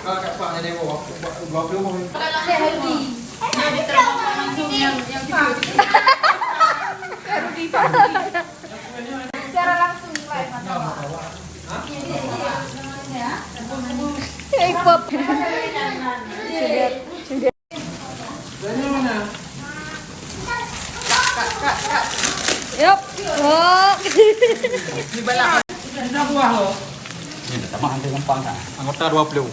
Các bạn này bỏ phiếu không? Secara langsung live K-pop. Yup. Oh. Di balak. Sudah buah loh. Ini sama hantu gampang kan? Anggota 20.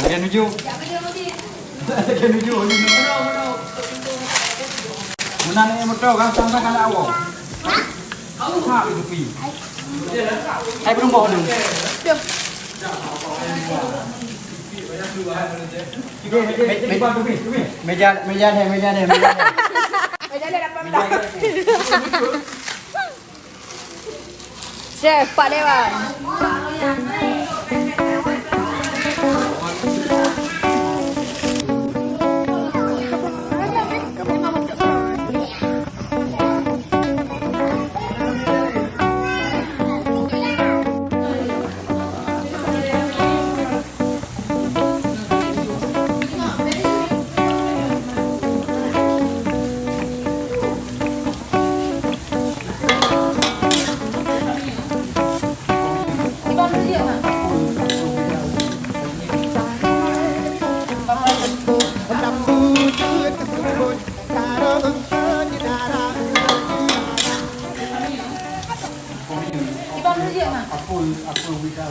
Dia nuju. Dia nuju. Mana ni motor kan sampai kan awak. Hah itu pi. Hai belum bawa dulu. Meja deh. Chef Pak Dewan. Aku bisa.